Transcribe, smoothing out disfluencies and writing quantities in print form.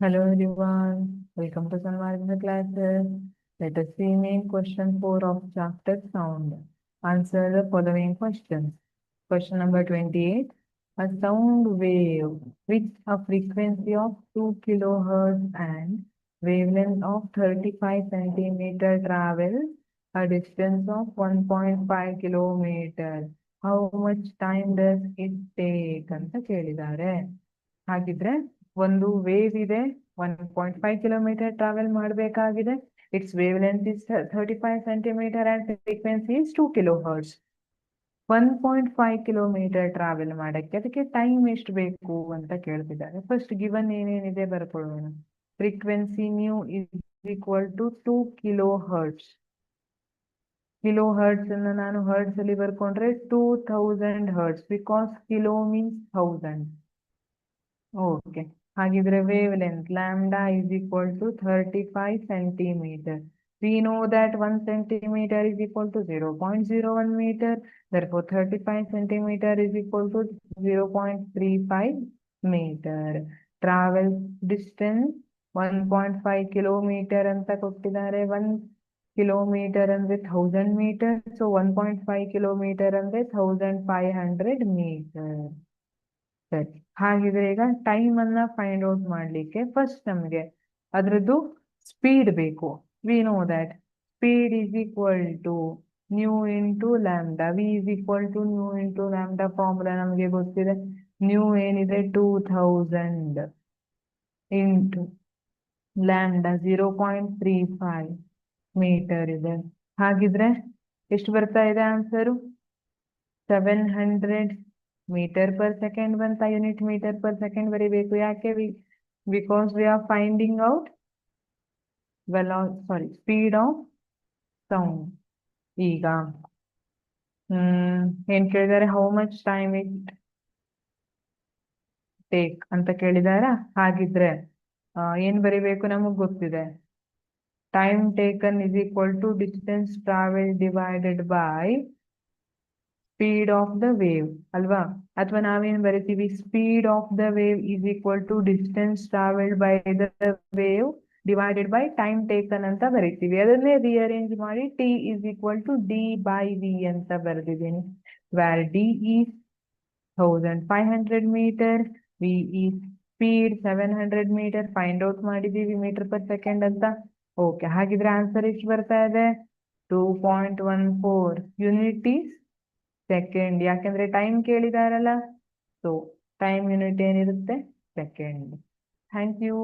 Hello everyone, welcome to Sanvargana classes. Let us see main question 4 of chapter sound. Answer the following questions. Question number 28. A sound wave with a frequency of 2 kilohertz and wavelength of 35 centimeter travels a distance of 1.5 kilometer. How much time does it take ಅಂತ ಕೇಳಿದ್ದಾರೆ. ಹಾಗಿದ್ರೆ ಒಂದು wave ಇದೆ, 1.5 kilometre travel ಮಾಡಬೇಕಾಗಿದೆ. It's wave length is 35 centimetre and frequency is 2 kilohertz. 1.5 kilometre travel ಮಾಡಕ್ಕೆ ಅದಕ್ಕೆ time ಎಷ್ಟು ಬೇಕು ಅಂತ ಕೇಳ್ತಿದ್ದಾರೆ. ಫಸ್ಟ್ ಗಿವನ್ ಏನೇನಿದೆ ಬರ್ಕೊಳ್ಳೋಣ. Frequency nu is equal to 2 kilohertz. Kilohertz ಅನ್ನ ನಾನು ಹರ್ಟ್ಸ್ ಅಲ್ಲಿ ಬರ್ಕೊಂಡ್ರೆ 2000 hertz, because kilo means 1000. Okay, ಹಾಗಿದ್ರೆ wavelength lambda is equal to 35 centimetre. We know that 1 centimeter is equal to 0.01 meter. Therefore, 35 centimeter is equal to 0.35 meter. Travel distance 1.5 kilometer ಅಂತ ಕೊಟ್ಟಿದ್ದಾರೆ. 1 kilometre ಅಂದ್ರೆ 1000 metre. So 1.5 kilometre ಅಂದ್ರೆ 1500 metre. ಸರಿ, ಹಾಗಿದ್ರೆ ಈಗ time ಅನ್ನ find out ಮಾಡ್ಲಿಕ್ಕೆ first ನಮ್ಗೆ ಅದ್ರದ್ದು ಸ್ಪೀಡ್ ಬೇಕು. We know that speed is equal to nu into lambda. V is equal to nu into lambda formula ನಮಗೆ ಗೊತ್ತಿದೆ. ನ್ಯೂ ಏನಿದೆ 2000 ಇಂಟು ಲ್ಯಾಂಬ್ಡಾ 0.35 ಮೀಟರ್ ಇದೆ. ಹಾಗಿದ್ರೆ ಎಷ್ಟು ಬರ್ತಾ ಇದೆ ಆನ್ಸರು? 700 ಮೀಟರ್ ಪರ್ ಸೆಕೆಂಡ್ ಬಂತ. ಯೂನಿಟ್ ಮೀಟರ್ ಪರ್ ಸೆಕೆಂಡ್ ಬರೀಬೇಕು. ಯಾಕೆ? Because we are finding out speed of sound. ಈಗ ಏನ್ ಕೇಳಿದ್ದಾರೆ? How much time it take ಅಂತ ಕೇಳಿದಾರ. ಹಾಗಿದ್ರೆ ಏನ್ ಬರೀಬೇಕು? ನಮಗ್ ಗೊತ್ತಿದೆ, time taken is equal to distance travel divided by speed of the wave ಅಲ್ವಾ? ಅಥವಾ ನಾವೇನ್ ಬರಿತೀವಿ? Speed of the wave is equal to distance travelled by the wave divided by time taken ಅಂತ ಬರಿತೀವಿ. ಅದನ್ನೇ ರಿಅರೇಂಜ್ ಮಾಡಿ T is equal to D by V ಅಂತ ಬರೆದಿದ್ದೀನಿ. Where D is 1500 metre, V is speed 700 metre. Find out ಮಾಡಿದೀವಿ metre per second ಅಂತ. Okay, ಹಾಗಿದ್ರೆ answer ಎಷ್ಟು ಬರ್ತಾ ಇದೆ? 2.14 ಯೂನಿಟ್ ಈಸ್ ಸೆಕೆಂಡ್. ಯಾಕೆಂದ್ರೆ ಟೈಮ್ ಕೇಳಿದಾರಲ್ಲ, ಸೊ ಟೈಮ್ ಯೂನಿಟ್ ಏನಿರುತ್ತೆ? ಸೆಕೆಂಡ್. Thank you.